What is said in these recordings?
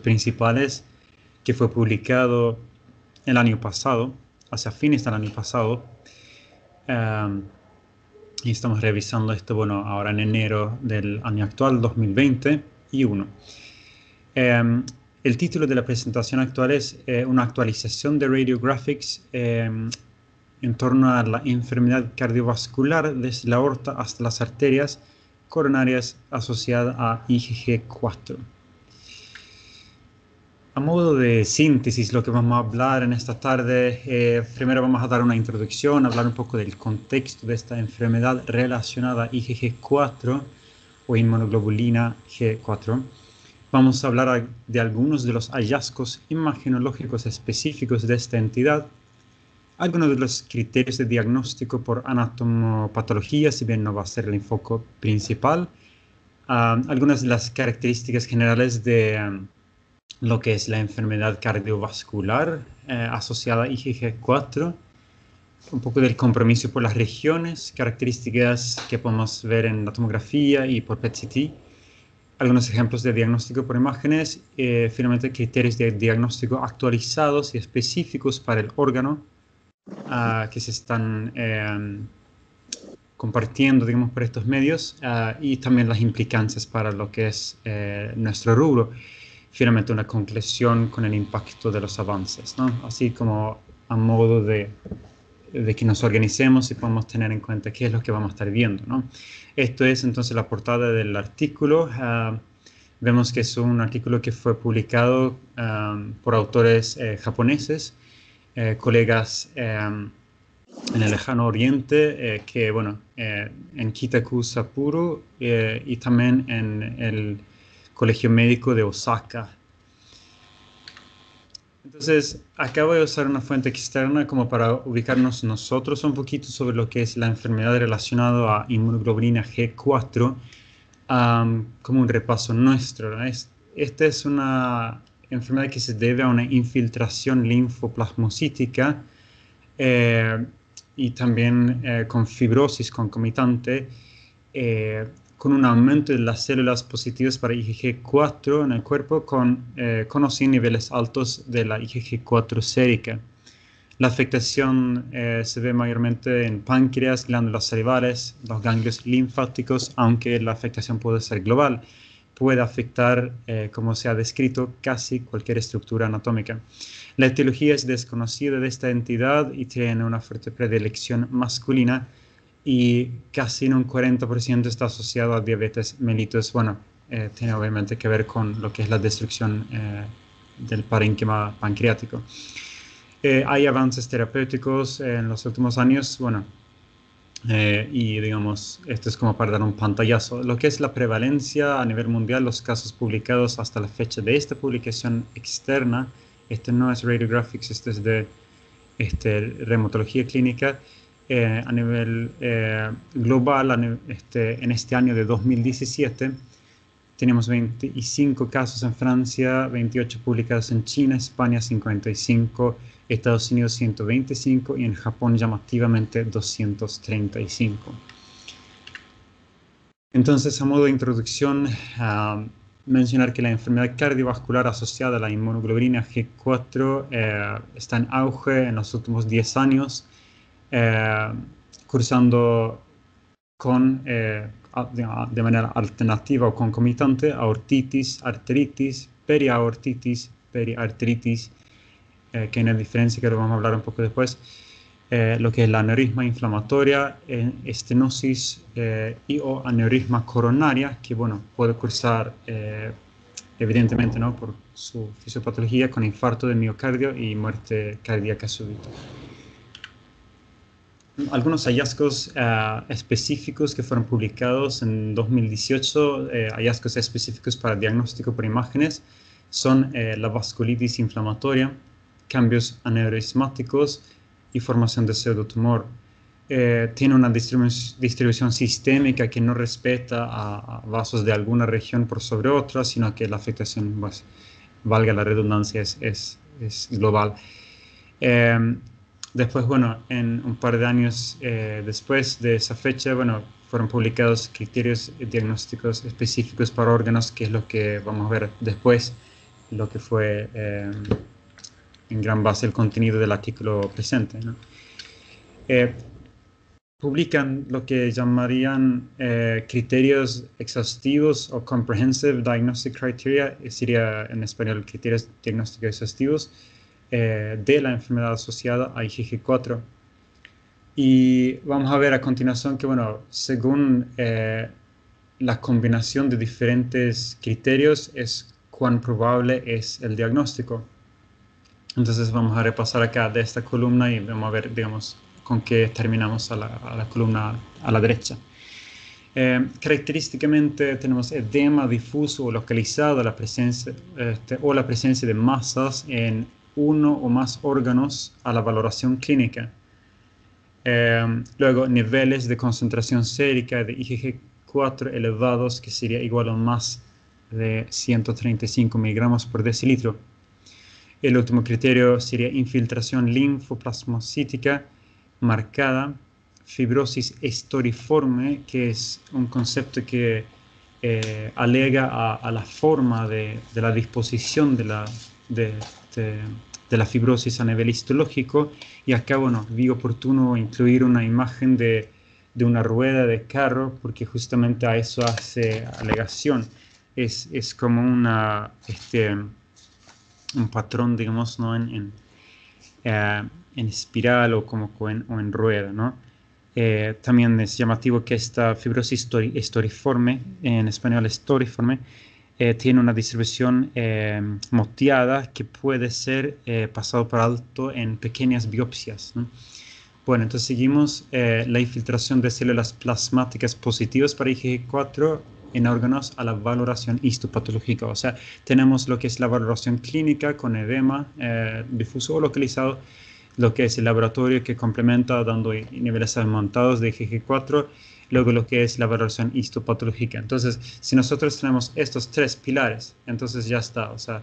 principales que fue publicado el año pasado, hacia fines del año pasado. Y estamos revisando esto, bueno, ahora en enero del año actual, 2021. El título de la presentación actual es una actualización de Radiographics en torno a la enfermedad cardiovascular desde la aorta hasta las arterias coronarias asociada a IgG4. A modo de síntesis, lo que vamos a hablar en esta tarde, primero vamos a dar una introducción, hablar un poco del contexto de esta enfermedad relacionada a IgG4 o inmunoglobulina G4. Vamos a hablar de algunos de los hallazgos imagenológicos específicos de esta entidad, algunos de los criterios de diagnóstico por anatomopatología, si bien no va a ser el enfoque principal, algunas de las características generales de lo que es la enfermedad cardiovascular asociada a IgG4, un poco del compromiso por las regiones, características que podemos ver en la tomografía y por PET-CT, algunos ejemplos de diagnóstico por imágenes, finalmente criterios de diagnóstico actualizados y específicos para el órgano que se están compartiendo, digamos, por estos medios, y también las implicancias para lo que es nuestro rubro. Finalmente una conclusión con el impacto de los avances, ¿no? Así como a modo de que nos organicemos y podamos tener en cuenta qué es lo que vamos a estar viendo, ¿no? Esto es entonces la portada del artículo. Vemos que es un artículo que fue publicado por autores japoneses, colegas en el lejano oriente, que bueno, en Kitaku Sapporo y también en el Colegio Médico de Osaka. Entonces, acabo de usar una fuente externa como para ubicarnos nosotros un poquito sobre lo que es la enfermedad relacionada a inmunoglobulina G4, como un repaso nuestro, ¿no? Esta es una enfermedad que se debe a una infiltración linfoplasmocítica y también con fibrosis concomitante, con un aumento de las células positivas para IgG4 en el cuerpo con o sin niveles altos de la IgG4 sérica. La afectación se ve mayormente en páncreas, glándulas salivales, los ganglios linfáticos, aunque la afectación puede ser global. Puede afectar, como se ha descrito, casi cualquier estructura anatómica. La etiología es desconocida de esta entidad y tiene una fuerte predilección masculina, y casi en un 40% está asociado a diabetes mellitus. Bueno, tiene obviamente que ver con lo que es la destrucción del parénquima pancreático. Hay avances terapéuticos en los últimos años, bueno, y digamos, esto es como para dar un pantallazo. Lo que es la prevalencia a nivel mundial, los casos publicados hasta la fecha de esta publicación externa, este no es Radiographics, este es de reumatología clínica, a nivel global, en este año de 2017, tenemos 25 casos en Francia, 28 publicados en China, España 55, Estados Unidos 125 y en Japón llamativamente 235. Entonces, a modo de introducción, mencionar que la enfermedad cardiovascular asociada a la inmunoglobulina G4 está en auge en los últimos 10 años, cursando con, de manera alternativa o concomitante, aortitis, arteritis, periaortitis, periarteritis, que hay una diferencia que lo vamos a hablar un poco después, lo que es la aneurisma inflamatoria, estenosis y o aneurisma coronaria, que bueno, puede cursar evidentemente, ¿no?, por su fisiopatología con infarto de miocardio y muerte cardíaca súbita. Algunos hallazgos específicos que fueron publicados en 2018, hallazgos específicos para diagnóstico por imágenes, son la vasculitis inflamatoria, cambios aneurismáticos y formación de pseudotumor. Tiene una distribución sistémica que no respeta a vasos de alguna región por sobre otra, sino que la afectación, pues, valga la redundancia, es global. Después, bueno, en un par de años después de esa fecha, bueno, fueron publicados criterios diagnósticos específicos para órganos, que es lo que vamos a ver después, lo que fue en gran base el contenido del artículo presente, ¿no? Publican lo que llamarían criterios exhaustivos o Comprehensive Diagnostic Criteria, sería en español criterios diagnósticos exhaustivos de la enfermedad asociada a IgG4. Y vamos a ver a continuación que, bueno, según la combinación de diferentes criterios es cuán probable es el diagnóstico. Entonces vamos a repasar acá de esta columna y vamos a ver, digamos, con qué terminamos a la columna a la derecha. Característicamente tenemos edema difuso o localizado, la presencia de masas en uno o más órganos a la valoración clínica. Luego, niveles de concentración sérica de IgG4 elevados, que sería igual o más de 135 miligramos por decilitro. El último criterio sería infiltración linfoplasmocítica marcada, fibrosis estoriforme, que es un concepto que alega a la forma de la disposición de la fibrosis a nivel histológico. Y acá, bueno, vi oportuno incluir una imagen de una rueda de carro, porque justamente a eso hace alegación. Es como un patrón, digamos, ¿no? en espiral o en rueda, ¿no? También es llamativo que esta fibrosis estoriforme, en español estoriforme, tiene una distribución moteada que puede ser pasado por alto en pequeñas biopsias, ¿no? Bueno, entonces seguimos la infiltración de células plasmáticas positivas para IgG4 en órganos a la valoración histopatológica. O sea, tenemos lo que es la valoración clínica con edema difuso o localizado, lo que es el laboratorio que complementa dando niveles aumentados de IgG4, luego lo que es la valoración histopatológica. Entonces, si nosotros tenemos estos tres pilares, entonces ya está. O sea,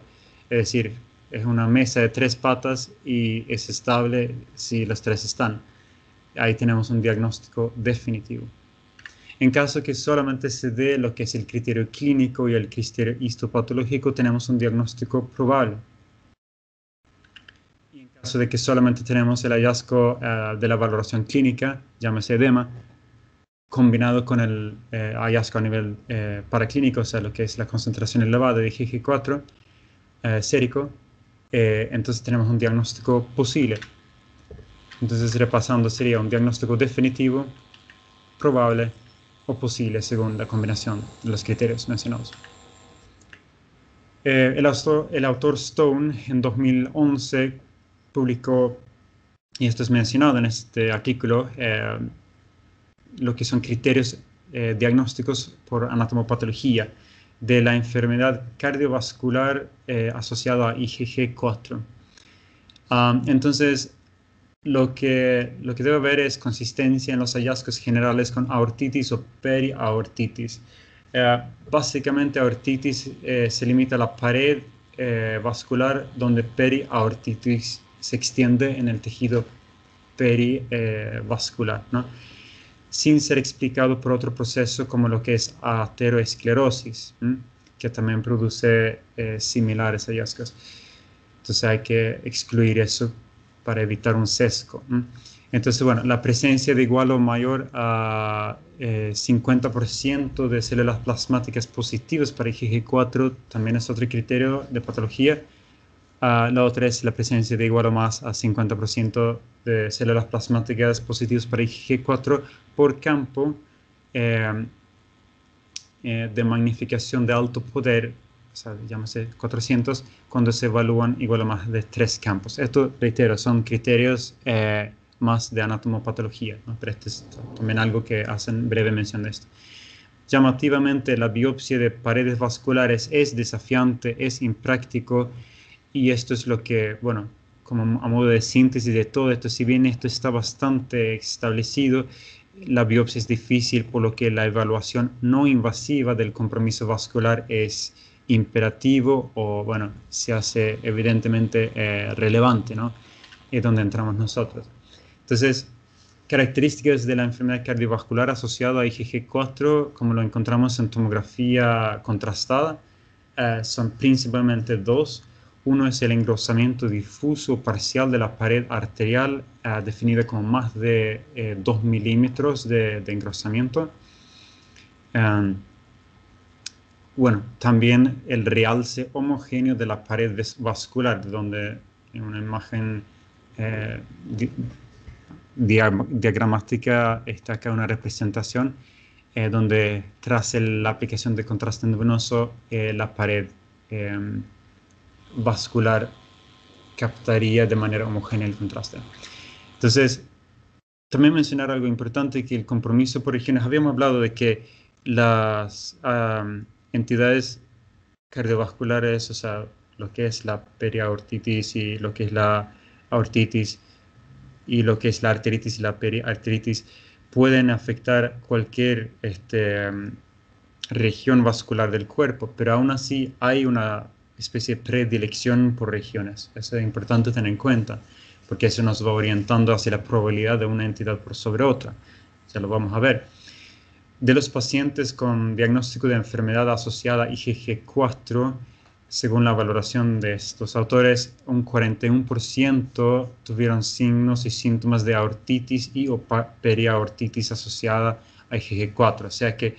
es decir, es una mesa de tres patas y es estable si los tres están. Ahí tenemos un diagnóstico definitivo. En caso que solamente se dé lo que es el criterio clínico y el criterio histopatológico, tenemos un diagnóstico probable. Y en caso de que solamente tenemos el hallazgo de la valoración clínica, llámese edema, combinado con el hallazgo a nivel paraclínico, o sea, lo que es la concentración elevada de IgG4 sérico, entonces tenemos un diagnóstico posible. Entonces, repasando, sería un diagnóstico definitivo, probable o posible según la combinación de los criterios mencionados. El autor Stone en 2011 publicó, y esto es mencionado en este artículo, lo que son criterios diagnósticos por anatomopatología de la enfermedad cardiovascular asociada a IgG4. Entonces, lo que debe haber es consistencia en los hallazgos generales con aortitis o periaortitis. Básicamente, aortitis se limita a la pared vascular, donde periaortitis se extiende en el tejido perivascular, ¿no? Sin ser explicado por otro proceso como lo que es ateroesclerosis, que también produce similares hallazgos. Entonces hay que excluir eso para evitar un sesgo. Entonces, bueno, la presencia de igual o mayor a 50% de células plasmáticas positivas para IgG4 también es otro criterio de patología. La otra es la presencia de igual o más a 50% de células plasmáticas positivas para IgG4 por campo de magnificación de alto poder, o sea, llámase 400, cuando se evalúan igual o más de 3 campos. Esto, reitero, son criterios más de anatomopatología, ¿no? Pero este es también algo que hacen breve mención de esto. Llamativamente, la biopsia de paredes vasculares es desafiante, es impráctico, y esto es lo que, bueno, como a modo de síntesis de todo esto, si bien esto está bastante establecido, la biopsia es difícil, por lo que la evaluación no invasiva del compromiso vascular es imperativo o, bueno, se hace evidentemente relevante, ¿no? Es donde entramos nosotros. Entonces, características de la enfermedad cardiovascular asociada a IgG4, como lo encontramos en tomografía contrastada, son principalmente dos. Uno es el engrosamiento difuso parcial de la pared arterial, definida como más de 2 milímetros de engrosamiento. Bueno, también el realce homogéneo de la pared vascular, donde en una imagen diagramática está acá una representación donde tras la aplicación de contraste endovenoso la pared vascular captaría de manera homogénea el contraste. Entonces, también mencionar algo importante, que el compromiso por regiones, habíamos hablado de que las entidades cardiovasculares, o sea, lo que es la periaortitis y lo que es la aortitis y lo que es la arteritis y la periarteritis, pueden afectar cualquier región vascular del cuerpo, pero aún así hay una especie de predilección por regiones. Eso es importante tener en cuenta, porque eso nos va orientando hacia la probabilidad de una entidad por sobre otra. Ya lo vamos a ver. De los pacientes con diagnóstico de enfermedad asociada a IgG4, según la valoración de estos autores, un 41% tuvieron signos y síntomas de aortitis y o periaortitis asociada a IgG4. O sea que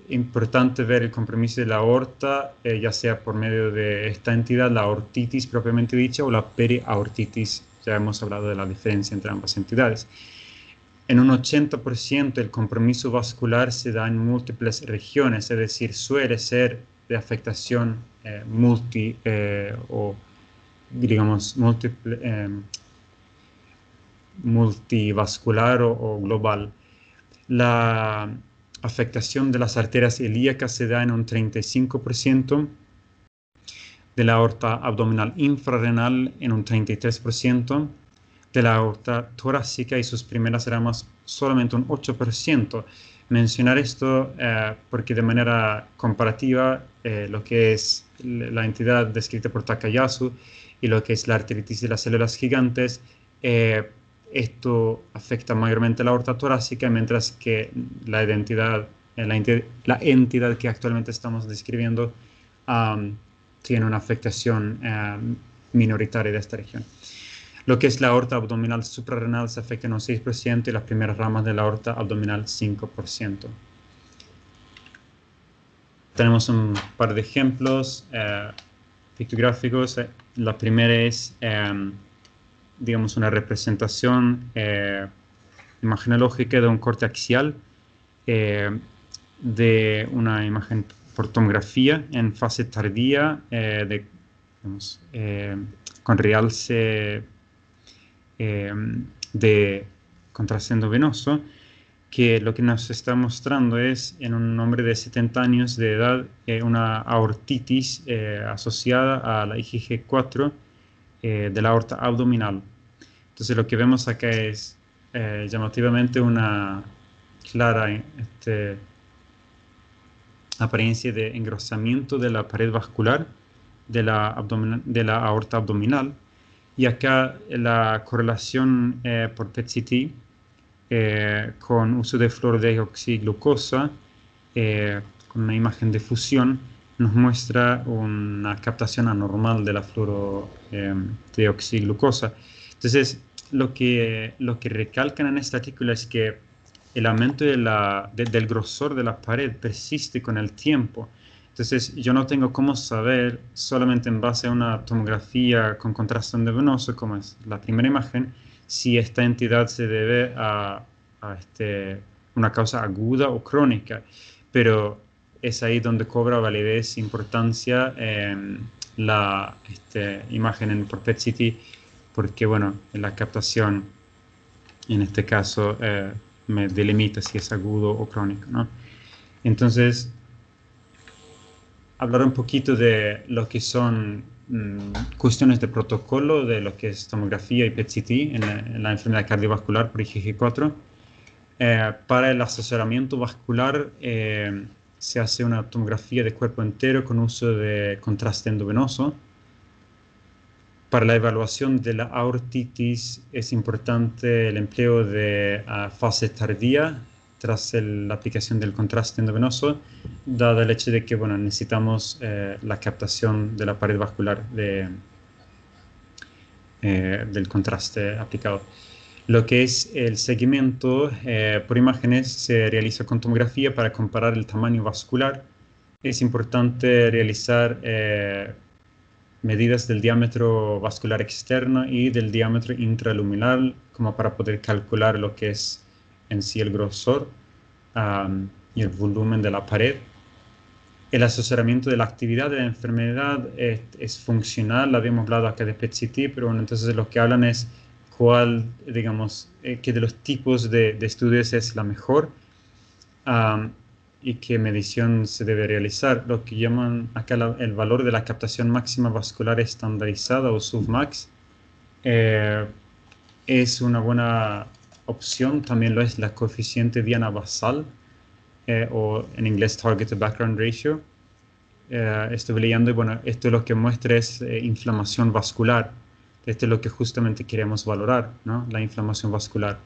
importante ver el compromiso de la aorta, ya sea por medio de esta entidad, la aortitis propiamente dicha, o la periaortitis. Ya hemos hablado de la diferencia entre ambas entidades. En un 80% el compromiso vascular se da en múltiples regiones, es decir, suele ser de afectación o digamos multivascular o global. La afectación de las arterias ilíacas se da en un 35%, de la aorta abdominal infrarrenal en un 33%, de la aorta torácica y sus primeras ramas solamente un 8%. Mencionar esto porque de manera comparativa lo que es la entidad descrita por Takayasu y lo que es la arteritis de las células gigantes, esto afecta mayormente la aorta torácica, mientras que la entidad que actualmente estamos describiendo tiene una afectación minoritaria de esta región. Lo que es la aorta abdominal suprarrenal se afecta en un 6% y las primeras ramas de la aorta abdominal 5%. Tenemos un par de ejemplos pictográficos. La primera es, digamos, una representación imagenológica de un corte axial de una imagen por tomografía en fase tardía con realce de contraste endovenoso, que lo que nos está mostrando es en un hombre de 70 años de edad una aortitis asociada a la IgG4 de la aorta abdominal. Entonces lo que vemos acá es llamativamente una clara apariencia de engrosamiento de la pared vascular de la aorta abdominal. Y acá la correlación por PET-CT con uso de fluorodeoxiglucosa con una imagen de fusión nos muestra una captación anormal de la fluorodeoxiglucosa. Entonces, lo que recalcan en este artículo es que el aumento del grosor de la pared persiste con el tiempo. Entonces, yo no tengo cómo saber, solamente en base a una tomografía con contraste endovenoso, como es la primera imagen, si esta entidad se debe a una causa aguda o crónica. Pero es ahí donde cobra validez e importancia la imagen por PET-CT, porque, bueno, la captación, en este caso, me delimita si es agudo o crónico, ¿no? Entonces, hablar un poquito de lo que son cuestiones de protocolo de lo que es tomografía y PET-CT en la enfermedad cardiovascular por IgG4. Para el asesoramiento vascular se hace una tomografía de cuerpo entero con uso de contraste endovenoso. Para la evaluación de la aortitis es importante el empleo de fase tardía tras la aplicación del contraste endovenoso, dado el hecho de que, bueno, necesitamos la captación de la pared vascular del contraste aplicado. Lo que es el seguimiento por imágenes se realiza con tomografía para comparar el tamaño vascular. Es importante realizar medidas del diámetro vascular externo y del diámetro intraluminal como para poder calcular lo que es en sí el grosor y el volumen de la pared. El asesoramiento de la actividad de la enfermedad es funcional, habíamos hablado acá de PET-CT, pero bueno, entonces lo que hablan es cuál, digamos, que de los tipos de estudios es la mejor y qué medición se debe realizar. Lo que llaman acá el valor de la captación máxima vascular estandarizada o submax es una buena opción. También lo es la coeficiente diana basal o en inglés Target to Background Ratio. Estuve leyendo y bueno, esto lo que muestra es inflamación vascular. Esto es lo que justamente queremos valorar, ¿no? La inflamación vascular.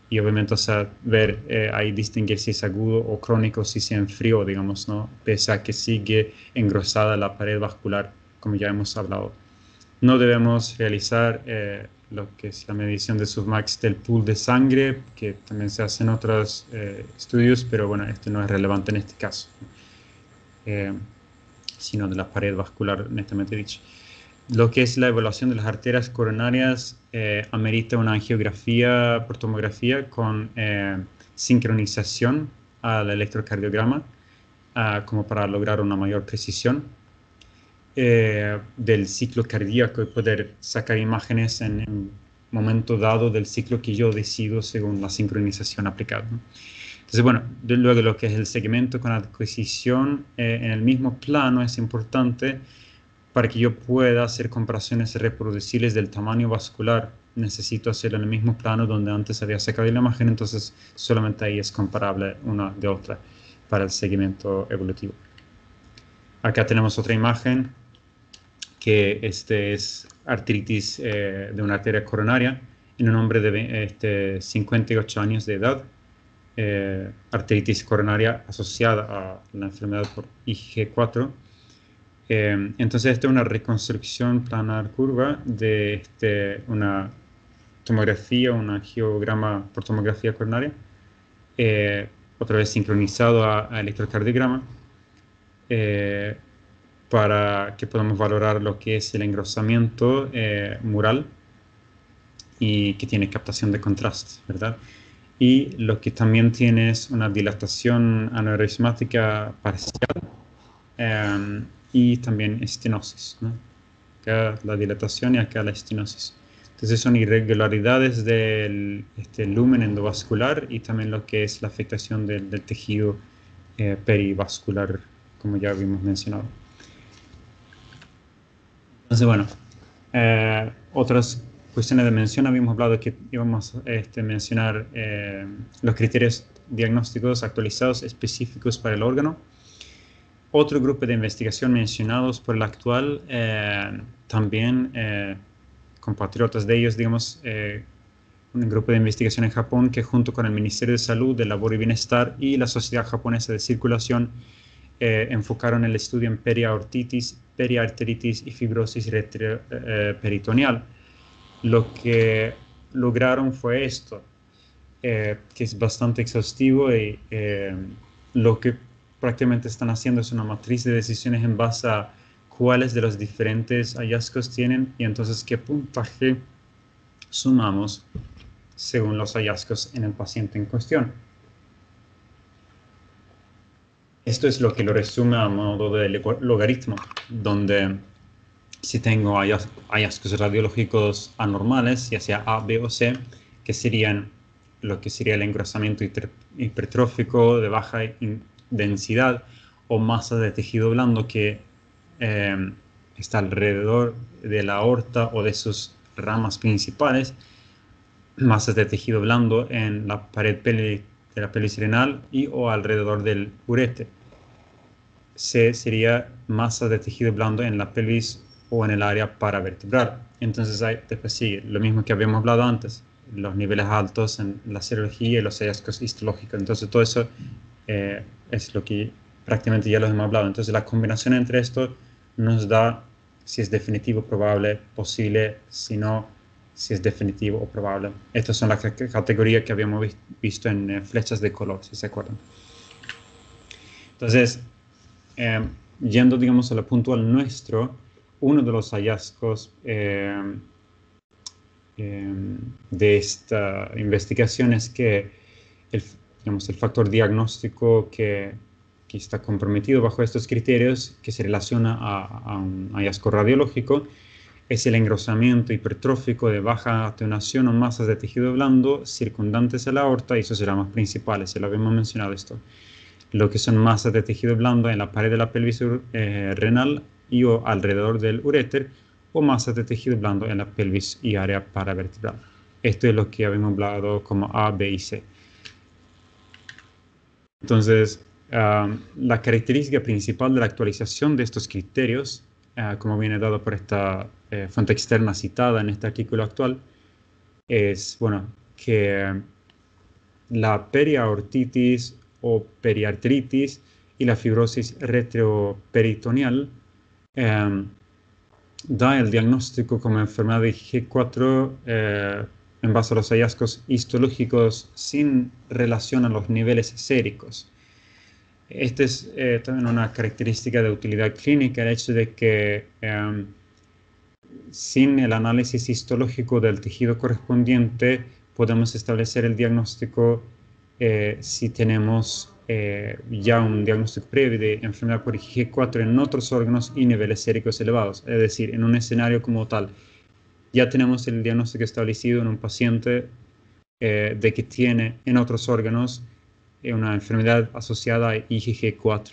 Y obviamente, o sea, ver ahí distinguir si es agudo o crónico, si se enfrió, digamos, ¿no? Pese a que sigue engrosada la pared vascular, como ya hemos hablado. No debemos realizar lo que es la medición de submax del pool de sangre, que también se hace en otros estudios, pero bueno, esto no es relevante en este caso, sino de la pared vascular, netamente dicho. Lo que es la evaluación de las arterias coronarias amerita una angiografía por tomografía con sincronización al electrocardiograma, como para lograr una mayor precisión del ciclo cardíaco y poder sacar imágenes en un momento dado del ciclo que yo decido según la sincronización aplicada, ¿no? Entonces, bueno, luego lo que es el segmento con adquisición en el mismo plano es importante para que yo pueda hacer comparaciones reproducibles del tamaño vascular. Necesito hacerlo en el mismo plano donde antes había sacado la imagen, entonces solamente ahí es comparable una de otra para el seguimiento evolutivo. Acá tenemos otra imagen que este es artritis de una arteria coronaria en un hombre de 58 años de edad. Artritis coronaria asociada a la enfermedad por IgG4. Entonces, esta es una reconstrucción planar curva de una tomografía, un angiograma por tomografía coronaria, otra vez sincronizado a electrocardiograma, para que podamos valorar lo que es el engrosamiento mural y que tiene captación de contraste, ¿verdad? Y lo que también tiene es una dilatación aneurismática parcial y también estenosis, ¿no? Acá la dilatación y acá la estenosis. Entonces son irregularidades del lumen endovascular y también lo que es la afectación del tejido perivascular, como ya habíamos mencionado. Entonces, bueno, otras cuestiones de mención, habíamos hablado que íbamos a mencionar los criterios diagnósticos actualizados específicos para el órgano. Otro grupo de investigación mencionados por el actual, también compatriotas de ellos, digamos, un grupo de investigación en Japón que junto con el Ministerio de Salud, de Labor y Bienestar y la Sociedad Japonesa de Circulación enfocaron el estudio en periaortitis, periarteritis y fibrosis peritoneal. Lo que lograron fue esto, que es bastante exhaustivo y lo que prácticamente están haciendo es una matriz de decisiones en base a cuáles de los diferentes hallazgos tienen y entonces qué puntaje sumamos según los hallazgos en el paciente en cuestión. Esto es lo que lo resume a modo de logaritmo, donde si tengo hallazgos radiológicos anormales, ya sea A, B o C, que serían lo que sería el engrosamiento hipertrófico de baja densidad o masa de tejido blando que está alrededor de la aorta o de sus ramas principales, masas de tejido blando en la pared de la pelvis renal y o alrededor del urete. C sería masa de tejido blando en la pelvis o en el área paravertebral. Entonces después sigue lo mismo que habíamos hablado antes. los niveles altos en la serología y los hallazgos histológicos. Entonces, todo eso es lo que prácticamente ya los hemos hablado. Entonces, la combinación entre esto nos da si es definitivo, probable, posible, si no, si es definitivo o probable. Estas son las categorías que habíamos visto en flechas de color, si se acuerdan. Entonces, yendo, digamos, a lo puntual nuestro, uno de los hallazgos de esta investigación es que el factor diagnóstico que está comprometido bajo estos criterios, que se relaciona a un hallazgo radiológico, es el engrosamiento hipertrófico de baja atenuación o masas de tejido blando circundantes a la aorta, y esos eran los principales, se lo habíamos mencionado esto. Lo que son masas de tejido blando en la pared de la pelvis renal y o alrededor del uréter, o masas de tejido blando en la pelvis y área paravertebral. Esto es lo que habíamos hablado como A, B y C. Entonces, la característica principal de la actualización de estos criterios, como viene dado por esta fuente externa citada en este artículo actual, es, bueno, que la periaortitis o periarteritis y la fibrosis retroperitoneal da el diagnóstico como enfermedad de IgG4 en base a los hallazgos histológicos sin relación a los niveles séricos. Esta es también una característica de utilidad clínica, el hecho de que sin el análisis histológico del tejido correspondiente podemos establecer el diagnóstico si tenemos ya un diagnóstico previo de enfermedad por IgG4 en otros órganos y niveles séricos elevados. Es decir, en un escenario como tal, ya tenemos el diagnóstico establecido en un paciente de que tiene en otros órganos una enfermedad asociada a IgG4.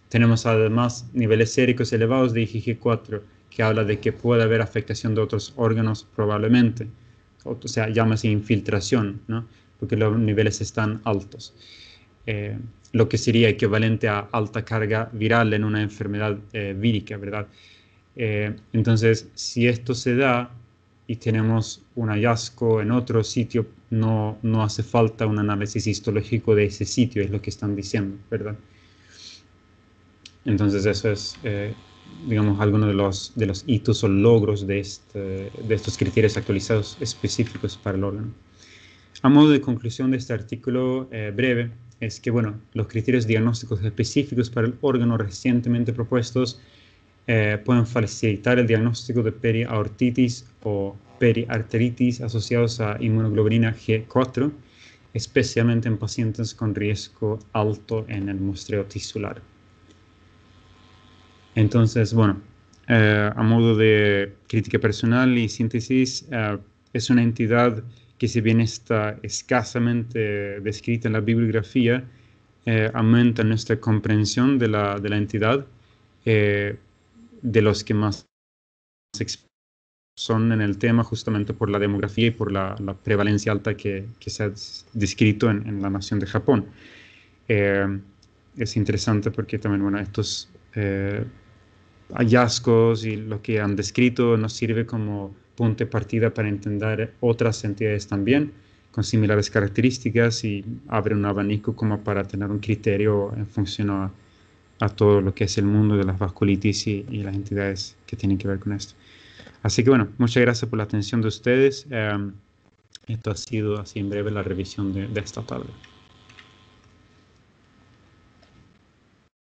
Tenemos además niveles séricos elevados de IgG4, que habla de que puede haber afectación de otros órganos probablemente. O sea, llámase infiltración, ¿no? Porque los niveles están altos. Lo que sería equivalente a alta carga viral en una enfermedad vírica, ¿verdad? Entonces, si esto se da y tenemos un hallazgo en otro sitio, no hace falta un análisis histológico de ese sitio, es lo que están diciendo, ¿verdad? Entonces eso es, digamos, alguno de los hitos o logros de estos criterios actualizados específicos para el órgano. A modo de conclusión de este artículo breve, es que, bueno, los criterios diagnósticos específicos para el órgano recientemente propuestos pueden facilitar el diagnóstico de periaortitis o periarteritis asociados a inmunoglobulina G4, especialmente en pacientes con riesgo alto en el muestreo tisular. Entonces, bueno, a modo de crítica personal y síntesis, es una entidad que, si bien está escasamente descrita en la bibliografía, aumenta nuestra comprensión de la entidad, de los que más son en el tema, justamente por la demografía y por la prevalencia alta que se ha descrito en la nación de Japón. Es interesante porque también, bueno, estos hallazgos y lo que han descrito nos sirve como punto de partida para entender otras entidades también con similares características, y abre un abanico como para tener un criterio en función a todo lo que es el mundo de las vasculitis y las entidades que tienen que ver con esto. Así que, bueno, muchas gracias por la atención de ustedes. Esto ha sido así en breve la revisión de esta tarde.